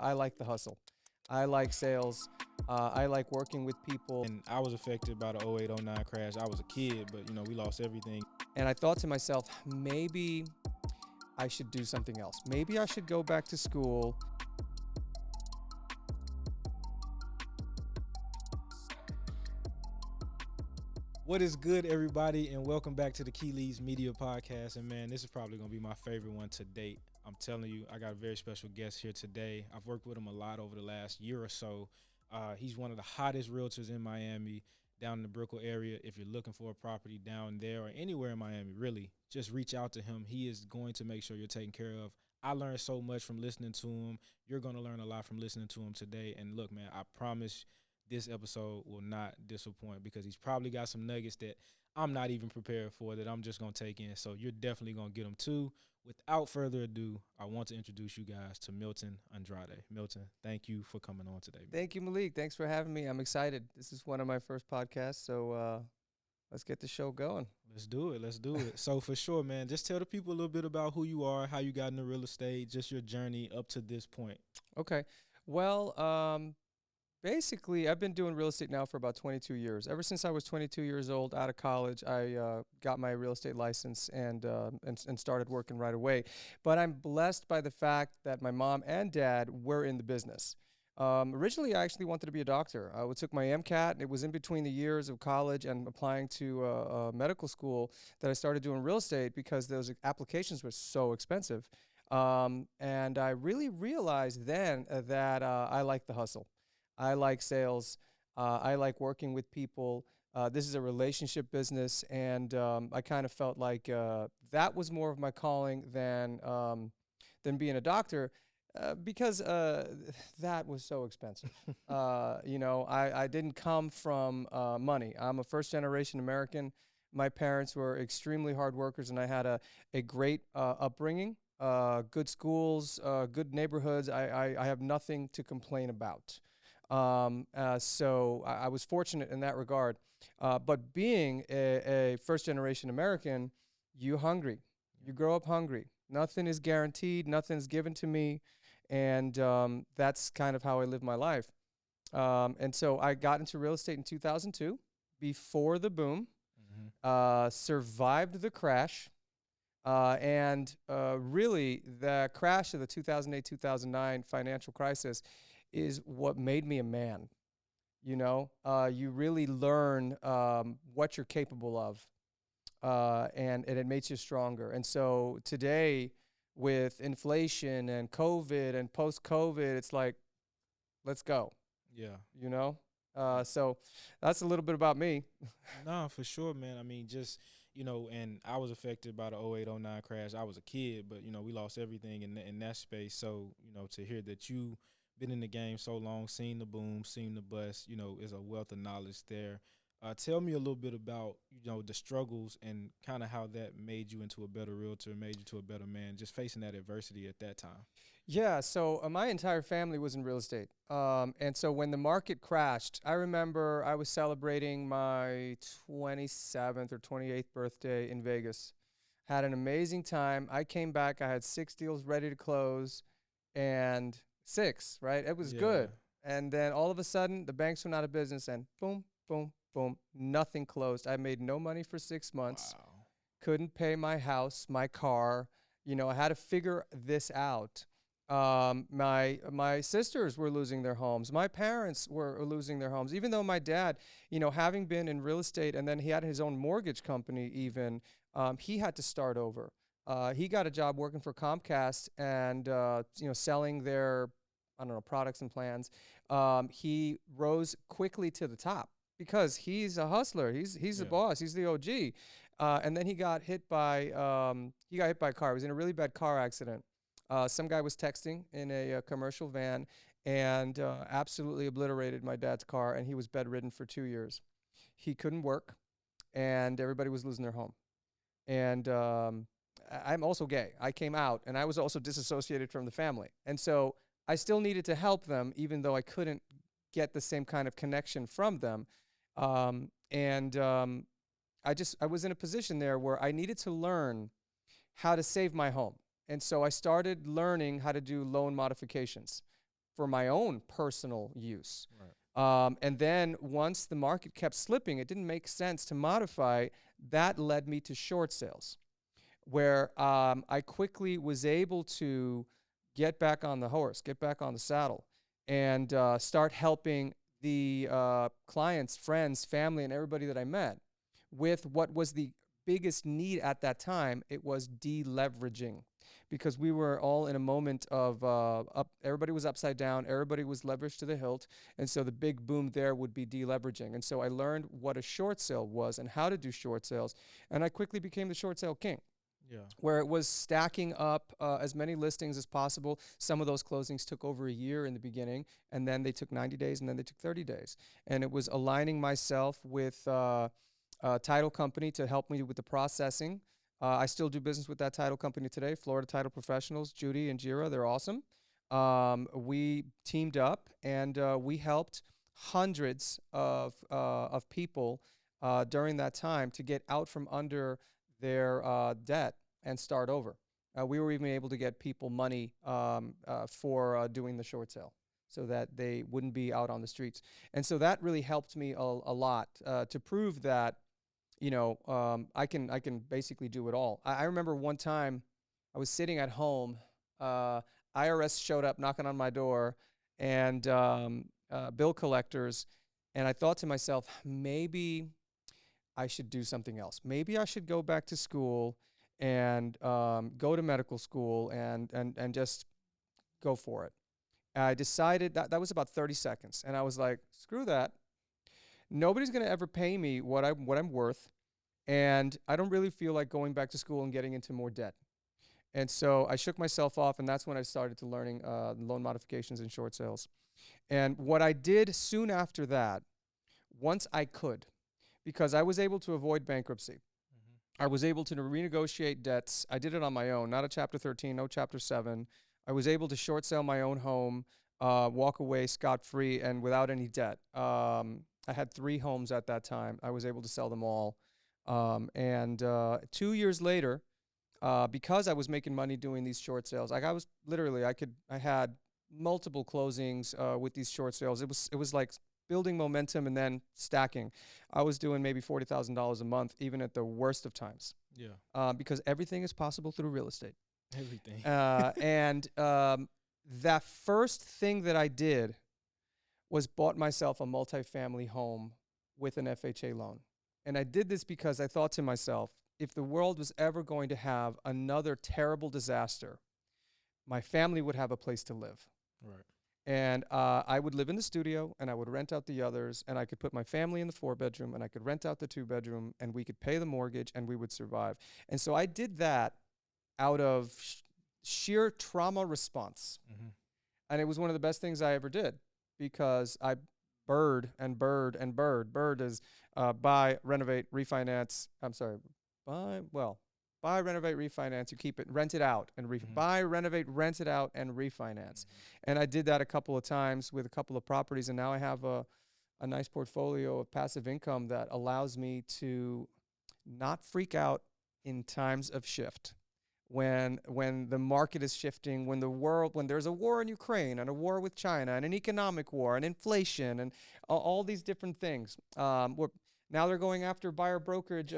I like the hustle. I like sales. I like working with people. And I was affected by the 0809 crash. I was a kid, but we lost everything. And I thought to myself, maybe I should do something else. Maybe I should go back to school. What is good, everybody, and welcome back to the Key Leads Media Podcast. And man, this is probably going to be my favorite one to date. I'm telling you, I got a very special guest here today. I've worked with him a lot over the last year or so. He's one of the hottest realtors in Miami, down in the Brickell area. If you're looking for a property down there or anywhere in Miami, really, just reach out to him. He is going to make sure you're taken care of. I learned so much from listening to him. You're going to learn a lot from listening to him today. And look, man, I promise this episode will not disappoint because he's probably got some nuggets that I'm not even prepared for that I'm just going to take in. So you're definitely going to get them too. Without further ado, I want to introduce you guys to Milton Andrade. Milton, thank you for coming on today. Thank you, Malik. Thanks for having me. I'm excited. This is one of my first podcasts, so let's get the show going. Let's do it. Let's do it. So for sure, man, just tell the people a little bit about who you are, how you got into real estate, just your journey up to this point. Okay. Well, basically, I've been doing real estate now for about 22 years. Ever since I was 22 years old, out of college, I got my real estate license and started working right away. But I'm blessed by the fact that my mom and dad were in the business. Originally, I actually wanted to be a doctor. I took my MCAT, and it was in between the years of college and applying to medical school that I started doing real estate because those applications were so expensive. And I really realized then that I like the hustle. I like sales. I like working with people. This is a relationship business, and I kind of felt like that was more of my calling than being a doctor because that was so expensive. I didn't come from money. I'm a first-generation American. My parents were extremely hard workers, and I had a great upbringing, good schools, good neighborhoods. I have nothing to complain about. So I was fortunate in that regard. But being a first-generation American, you're hungry. You grow up hungry. Nothing is guaranteed. Nothing's given to me. And that's kind of how I live my life. And so I got into real estate in 2002, before the boom, survived the crash. And really, the crash of the 2008-2009 financial crisis is what made me a man. You really learn what you're capable of, and it makes you stronger. And so today, with inflation and COVID and post-COVID, it's like, let's go. Yeah. So that's a little bit about me. No, for sure, man. I mean, just, and I was affected by the 0809 crash. I was a kid, but, we lost everything in that space. So, to hear that you been in the game so long, seen the boom, seen the bust, is a wealth of knowledge there. Tell me a little bit about, the struggles and kind of how that made you into a better realtor, made you to a better man, just facing that adversity at that time. Yeah, so my entire family was in real estate. And so when the market crashed, I remember I was celebrating my 27th or 28th birthday in Vegas. Had an amazing time. I came back, I had 6 deals ready to close, and 6, right? It was good. And then all of a sudden, the banks went out of business, and boom, boom, boom, nothing closed. I made no money for 6 months. Wow. Couldn't pay my house, my car. I had to figure this out. My sisters were losing their homes. My parents were losing their homes. Even though my dad, having been in real estate, and then he had his own mortgage company even, he had to start over. He got a job working for Comcast and, selling their, products and plans. He rose quickly to the top because he's a hustler. He's the boss. He's the OG. And then he got hit by a car. He was in a really bad car accident. Some guy was texting in a commercial van and absolutely obliterated my dad's car, and he was bedridden for 2 years. He couldn't work, and everybody was losing their home. And I'm also gay. I came out, and I was also disassociated from the family. And so I still needed to help them, even though I couldn't get the same kind of connection from them. I was in a position there where I needed to learn how to save my home. And so I started learning how to do loan modifications. for my own personal use. Right. And then once the market kept slipping, it didn't make sense to modify. That led me to short sales, where I quickly was able to get back on the horse, get back on the saddle, and start helping the clients, friends, family, and everybody that I met with what was the biggest need at that time. It was deleveraging, because we were all in a moment of everybody was upside down, everybody was leveraged to the hilt, and so the big boom there would be deleveraging. And so I learned what a short sale was and how to do short sales, and I quickly became the short sale king, Yeah. where it was stacking up as many listings as possible. Some of those closings took over a year in the beginning, and then they took 90 days, and then they took 30 days. And it was aligning myself with a title company to help me with the processing. I still do business with that title company today, Florida Title Professionals, Judy and Jira. They're awesome. We teamed up, and we helped hundreds of people during that time to get out from under their debt and start over. We were even able to get people money for doing the short sale, so that they wouldn't be out on the streets. And so that really helped me a lot to prove that, I can basically do it all. I remember one time I was sitting at home. IRS showed up knocking on my door, and bill collectors, and I thought to myself, maybe I should do something else. Maybe I should go back to school and go to medical school and just go for it. I decided that was about 30 seconds, and I was like, screw that. Nobody's going to ever pay me what I'm worth, and I don't really feel like going back to school and getting into more debt. And so I shook myself off, and that's when I started to learning loan modifications and short sales. And what I did soon after that, once I could, because I was able to avoid bankruptcy, I was able to renegotiate debts. I did it on my own, not a Chapter 13, no Chapter 7. I was able to short sell my own home, walk away scot-free and without any debt. I had 3 homes at that time. I was able to sell them all. And 2 years later, because I was making money doing these short sales, like I had multiple closings with these short sales. It was like building momentum and then stacking. I was doing maybe $40,000 a month, even at the worst of times. Yeah. Because everything is possible through real estate. Everything. And that first thing that I did was bought myself a multifamily home with an FHA loan. And I did this because I thought to myself, if the world was ever going to have another terrible disaster, my family would have a place to live. Right. And I would live in the studio, and I would rent out the others, and I could put my family in the 4-bedroom, and I could rent out the 2-bedroom, and we could pay the mortgage, and we would survive. And so I did that out of sheer trauma response. Mm-hmm. And it was one of the best things I ever did, because I bird and bird and bird. Bird is buy, renovate, refinance. I'm sorry, buy, renovate, refinance. You keep it, rent it out, and buy, renovate, rent it out, and refinance. And I did that a couple of times with a couple of properties, and now I have a nice portfolio of passive income that allows me to not freak out in times of shift. When the market is shifting, when there's a war in Ukraine and a war with China and an economic war and inflation and all these different things. Now they're going after buyer brokerage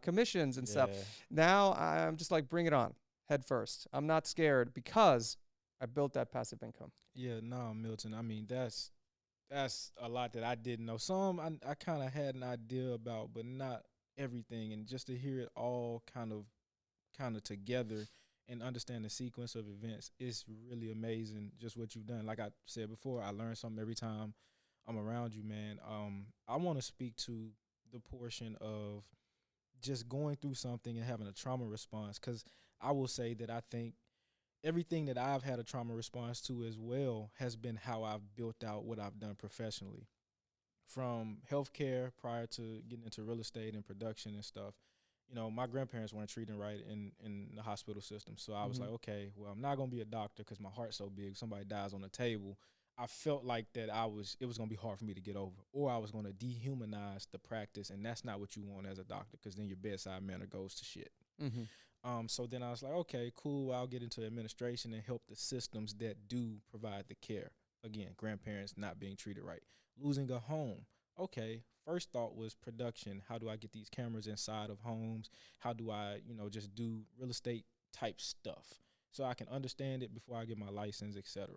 commissions and stuff. Now I'm just like, bring it on, head first. I'm not scared because I built that passive income. Yeah, no, Milton. I mean, that's a lot that I didn't know. Some I kind of had an idea about, but not everything. And just to hear it all kind of together and understand the sequence of events is really amazing. Just what you've done. Like I said before, I learn something every time I'm around you, man. I want to speak to the portion of just going through something and having a trauma response, because I will say that I think everything that I've had a trauma response to as well has been how I've built out what I've done professionally, from healthcare prior to getting into real estate and production and stuff. My grandparents weren't treating right in the hospital system. So I was like, okay, well, I'm not going to be a doctor because my heart's so big. Somebody dies on the table. I felt like that it was going to be hard for me to get over, or I was going to dehumanize the practice. And that's not what you want as a doctor, because then your bedside manner goes to shit. So then I was like, okay, cool. I'll get into administration and help the systems that do provide the care. Again, grandparents not being treated right, losing a home. Okay, first thought was production. How do I get these cameras inside of homes? How do I, just do real estate type stuff so I can understand it before I get my license, etc.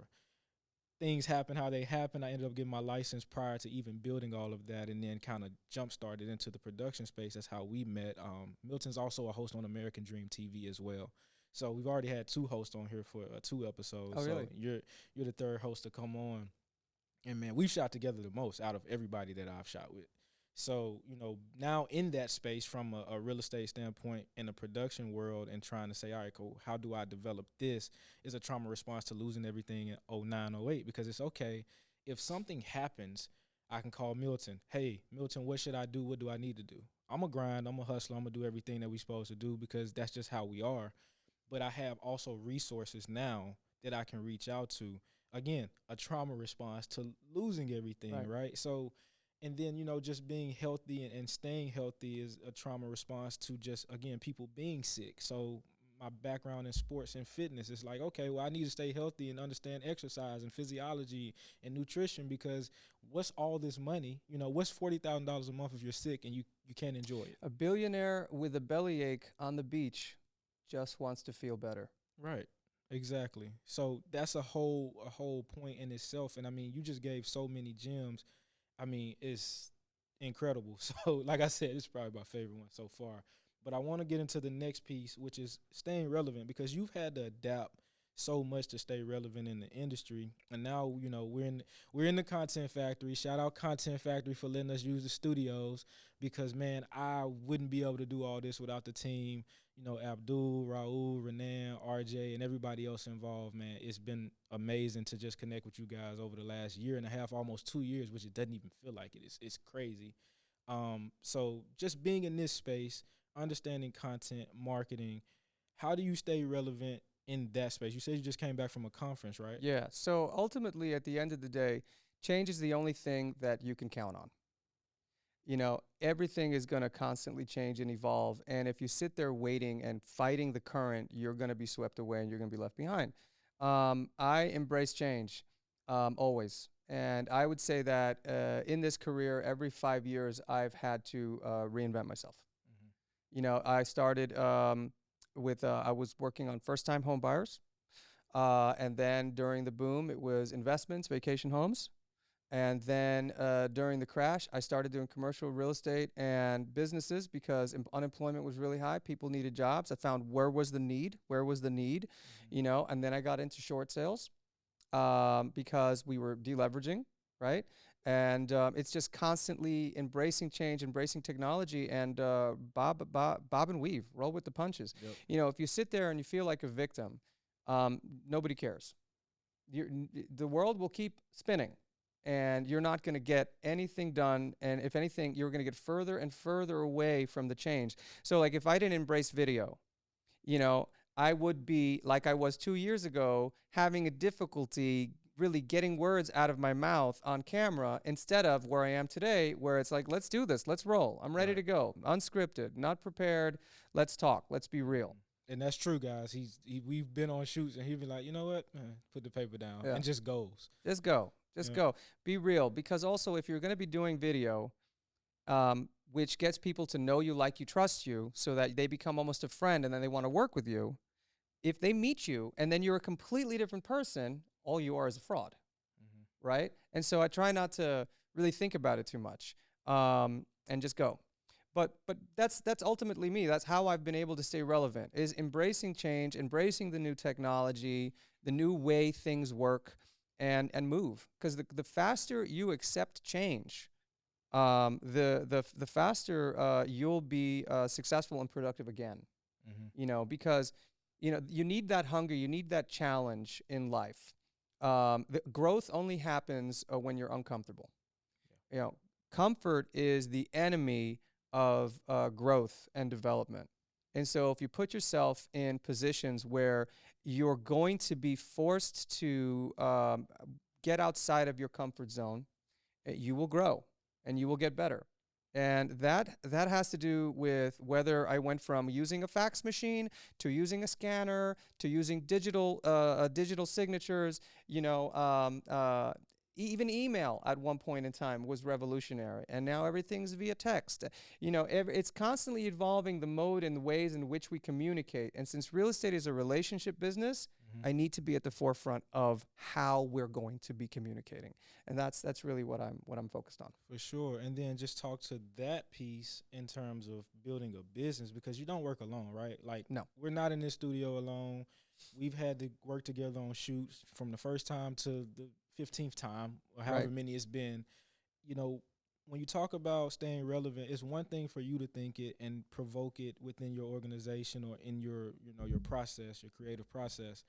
Things happen how they happen. I ended up getting my license prior to even building all of that, and then kind of jump started into the production space. That's how we met. Milton's also a host on American Dream TV as well. So we've already had two hosts on here for 2 episodes. Oh, So really? you're the third host to come on, and man, we've shot together the most out of everybody that I've shot with. So, now in that space from a real estate standpoint in the production world and trying to say, all right, cool, how do I develop this is a trauma response to losing everything in 09, 08, because it's okay. If something happens, I can call Milton. Hey, Milton, what should I do? What do I need to do? I'm a grind. I'm a hustler. I'm going to do everything that we're supposed to do because that's just how we are. But I have also resources now that I can reach out to. Again, a trauma response to losing everything, Right. right? So, and then, just being healthy and staying healthy is a trauma response to just, again, people being sick. So my background in sports and fitness is like, okay, well, I need to stay healthy and understand exercise and physiology and nutrition because what's all this money? What's $40,000 a month if you're sick and you can't enjoy it? A billionaire with a bellyache on the beach just wants to feel better. Right. Exactly. So that's a whole point in itself. And I mean, you just gave so many gems. I mean, it's incredible. So, like I said, it's probably my favorite one so far. But I want to get into the next piece, which is staying relevant, because you've had to adapt so much to stay relevant in the industry. And now, we're in the Content Factory. Shout out Content Factory for letting us use the studios, because man, I wouldn't be able to do all this without the team. Abdul, Raul, Renan, RJ, and everybody else involved, man. It's been amazing to just connect with you guys over the last year and a half, almost 2 years, which it doesn't even feel like it. It's crazy. So just being in this space, understanding content, marketing, how do you stay relevant in that space? You said you just came back from a conference, right? Yeah. So ultimately, at the end of the day, change is the only thing that you can count on. Everything is going to constantly change and evolve. And if you sit there waiting and fighting the current, you're going to be swept away and you're going to be left behind. I embrace change always. And I would say that in this career, every 5 years, I've had to reinvent myself. I started I was working on first time home buyers. And then during the boom, it was investments, vacation homes. And then during the crash, I started doing commercial real estate and businesses because unemployment was really high. People needed jobs. I found where was the need, and then I got into short sales because we were deleveraging, right? And it's just constantly embracing change, embracing technology, and bob and weave, roll with the punches. Yep. If you sit there and you feel like a victim, nobody cares. The world will keep spinning and you're not going to get anything done. And if anything, you're going to get further and further away from the change. So like if I didn't embrace video, I would be like I was 2 years ago, having a difficulty really getting words out of my mouth on camera instead of where I am today, where it's like, let's do this. Let's roll. I'm ready Right. to go. Unscripted, not prepared. Let's talk. Let's be real. And that's true, guys. We've been on shoots, and he'd be like, you know what, man, put the paper down, Yeah. and just goes. Just go. Just Yeah. go. Be real. Because also, if you're going to be doing video, which gets people to know you, like you, trust you, so that they become almost a friend and then they want to work with you, if they meet you and then you're a completely different person, all you are is a fraud, right? And so I try not to really think about it too much and just go. But that's ultimately me. That's how I've been able to stay relevant, is embracing change, embracing the new technology, the new way things work, and move. Because the faster you accept change, the faster you'll be successful and productive again. Because you need that hunger, you need that challenge in life. The growth only happens when you're uncomfortable. Comfort is the enemy of growth and development. And so if you put yourself in positions where you're going to be forced to get outside of your comfort zone, you will grow and you will get better. And that has to do with whether I went from using a fax machine to using a scanner to using digital signatures. You know, even email at one point in time was revolutionary, and now everything's via text. You know, it's constantly evolving the mode and the ways in which we communicate. And since real estate is a relationship business, Mhm. I need to be at the forefront of how we're going to be communicating, and that's really what I'm focused on. For sure. And then just talk to that piece in terms of building a business because you don't work alone, right? Like, No. we're not in this studio alone. We've had to work together on shoots from the first time to the 15th time or however Right. many it's been. You know, when you talk about staying relevant, it's one thing for you to think it and provoke it within your organization or in your, your process, your creative process,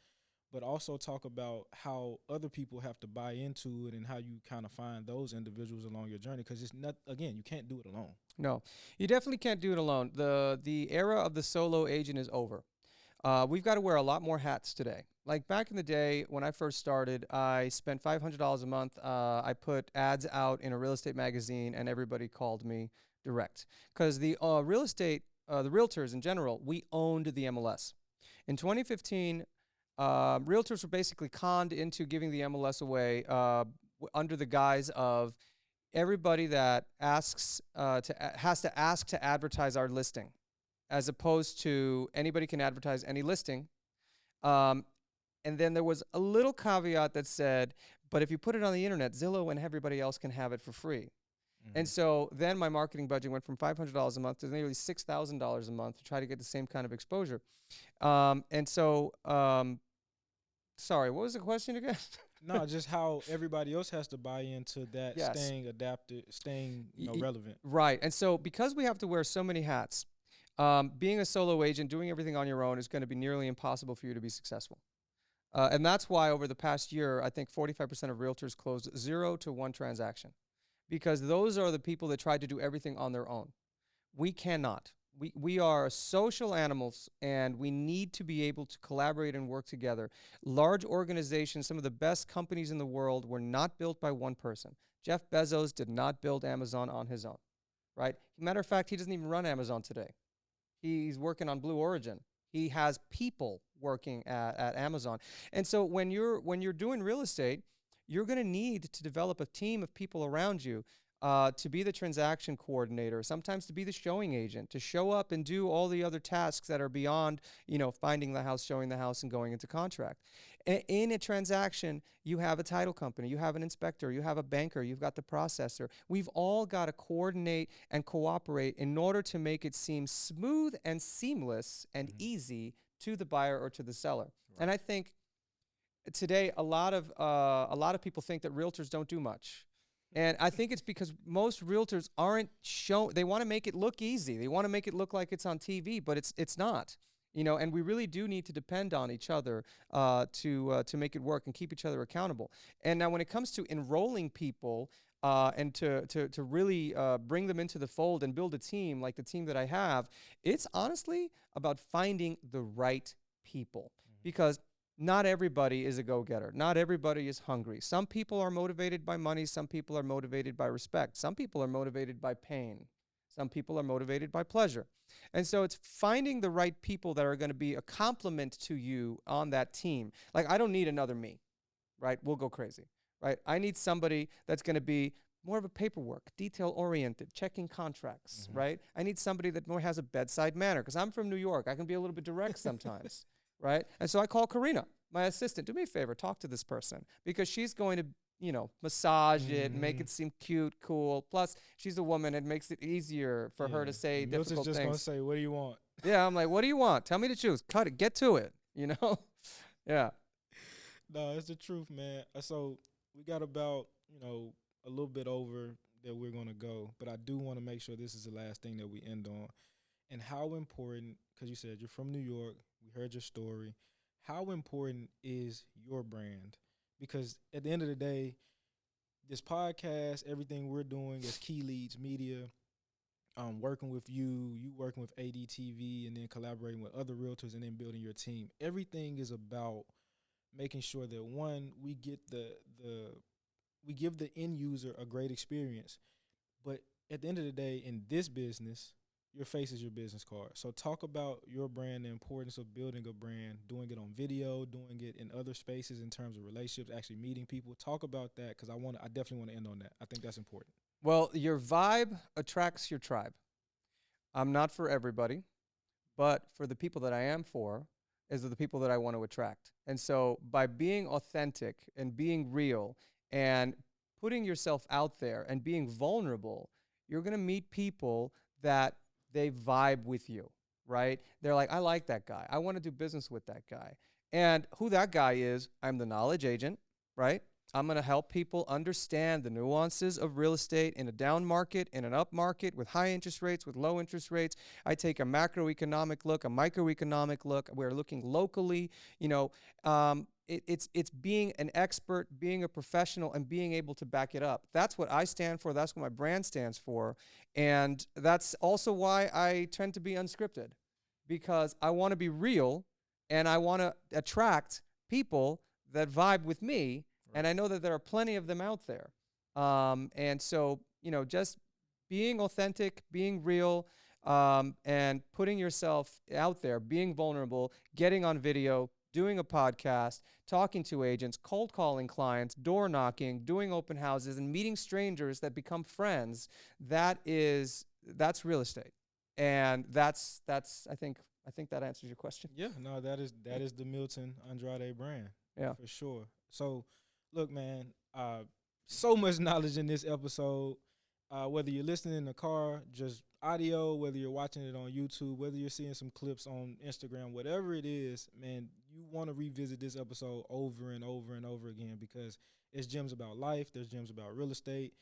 but also talk about how other people have to buy into it and how you kind of find those individuals along your journey because it's not, again, you can't do it alone. No, you definitely can't do it alone. The era of the solo agent is over. We've got to wear a lot more hats today. Like back in the day when I first started, I spent $500 a month. I put ads out in a real estate magazine, and everybody called me direct because the realtors in general, we owned the MLS. In 2015, realtors were basically conned into giving the MLS away under the guise of everybody that has to ask to advertise our listing, as opposed to anybody can advertise any listing. Um, and then there was a little caveat that said, but if you put it on the internet, Zillow and everybody else can have it for free. And Mm-hmm. so then my marketing budget went from $500 a month to nearly $6,000 a month to try to get the same kind of exposure. And so, sorry, what was the question again? No, just how everybody else has to buy into that Yes. staying adapted, staying, Y- y- relevant. Right. And so because we have to wear so many hats, being a solo agent, doing everything on your own is going to be nearly impossible for you to be successful. And that's why over the past year, I think 45% of realtors closed 0 to 1 transaction because those are the people that tried to do everything on their own. We cannot. We are social animals and we need to be able to collaborate and work together. Large organizations, some of the best companies in the world were not built by one person. Jeff Bezos did not build Amazon on his own, right? Matter of fact, he doesn't even run Amazon today. He's working on Blue Origin. He has people working at Amazon. And so when you're doing real estate, you're going to need to develop a team of people around you to be the transaction coordinator, sometimes to be the showing agent, to show up and do all the other tasks that are beyond, finding the house, showing the house, and going into contract. In a transaction, you have a title company, you have an inspector, you have a banker, you've got the processor. We've all got to coordinate and cooperate in order to make it seem smooth and seamless and Mm-hmm. easy to the buyer or to the seller. And Right. I think today a lot of people think that realtors don't do much. And I think it's because most realtors aren't shown. They want to make it look easy. They want to make it look like it's on TV, but it's not. And we really do need to depend on each other to make it work and keep each other accountable. And now, when it comes to enrolling people and to really bring them into the fold and build a team like the team that I have, it's honestly about finding the right people Mm-hmm. because not everybody is a go-getter. Not everybody is hungry. Some people are motivated by money. Some people are motivated by respect. Some people are motivated by pain. Some people are motivated by pleasure. And so it's finding the right people that are going to be a complement to you on that team. Like, I don't need another me, right? We'll go crazy, right? I need somebody that's going to be more of a paperwork, detail oriented, checking contracts, Mm-hmm. right? I need somebody that more has a bedside manner because I'm from New York. I can be a little bit direct sometimes, right? And so I call Karina, my assistant, do me a favor, talk to this person because she's going to, massage it and make Mm-hmm. it seem cute, cool. Plus, she's a woman. It makes it easier for her Yeah. to say And Milton's difficult just gonna things. say, "What do you want?" Yeah, I'm like, what do you want? Tell me to choose. Cut it. Get to it. Yeah. No, it's the truth, man. So we got about, a little bit over that we're gonna go, but I do want to make sure this is the last thing that we end on. And how important, because you said you're from New York, we heard your story. How important is your brand? Because at the end of the day, this podcast, everything we're doing as Key Leads Media, working with you working with ADTV, and then collaborating with other realtors, and then building your team. Everything is about making sure that one, we get we give the end user a great experience, but at the end of the day, in this business, your face is your business card. So talk about your brand, the importance of building a brand, doing it on video, doing it in other spaces in terms of relationships, actually meeting people. Talk about that because I definitely want to end on that. I think that's important. Well, your vibe attracts your tribe. I'm not for everybody, but for the people that I am for, is the people that I want to attract. And so by being authentic and being real and putting yourself out there and being vulnerable, you're going to meet people that they vibe with you, right? They're like, I like that guy. I want to do business with that guy. And who that guy is, I'm the knowledge agent, right? I'm going to help people understand the nuances of real estate in a down market, in an up market, with high interest rates, with low interest rates. I take a macroeconomic look, a microeconomic look. We're looking locally. You know, it's being an expert, being a professional, and being able to back it up. That's what I stand for. That's what my brand stands for. And that's also why I tend to be unscripted, because I want to be real and I want to attract people that vibe with me. And I know that there are plenty of them out there. And so, just being authentic, being real, and putting yourself out there, being vulnerable, getting on video, doing a podcast, talking to agents, cold calling clients, door knocking, doing open houses, and meeting strangers that become friends. That's real estate. And that's I think that answers your question. Yeah, no, that is the Milton Andrade brand. Yeah. For sure. So, look, man, so much knowledge in this episode. Whether you're listening in the car, just audio, whether you're watching it on YouTube, whether you're seeing some clips on Instagram, whatever it is, man, you want to revisit this episode over and over and over again because it's gems about life. There's gems about real estate.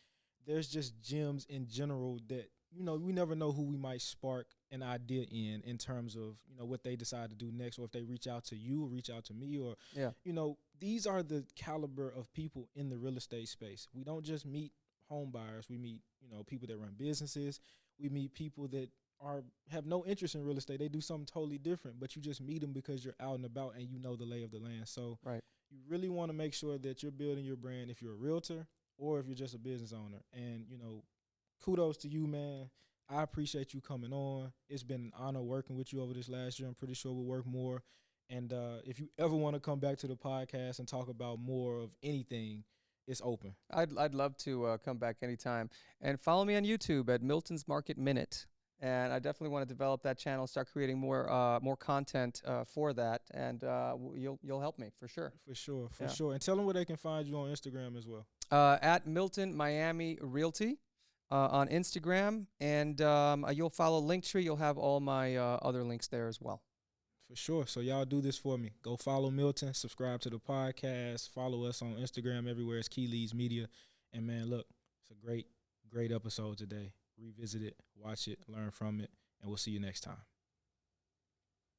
There's just gems in general that, we never know who we might spark an idea in terms of, what they decide to do next, or if they reach out to you or reach out to me, or, these are the caliber of people in the real estate space. We don't just meet home buyers. We meet, people that run businesses. We meet people that have no interest in real estate. They do something totally different, but you just meet them because you're out and about and you know the lay of the land. So right. You really want to make sure that you're building your brand if you're a realtor or if you're just a business owner. And, kudos to you, man. I appreciate you coming on. It's been an honor working with you over this last year. I'm pretty sure we'll work more. And if you ever want to come back to the podcast and talk about more of anything, it's open. I'd love to come back anytime. And follow me on YouTube at Milton's Market Minute. And I definitely want to develop that channel, start creating more content for that. And you'll help me for sure. For sure. And tell them where they can find you on Instagram as well. At Milton Miami Realty on Instagram. And you'll follow Linktree. You'll have all my other links there as well. For sure. So y'all do this for me. Go follow Milton, subscribe to the podcast, follow us on Instagram everywhere. It's Key Leads Media. And, man, look, it's a great episode today. Revisit it, watch it, learn from it, and we'll see you next time.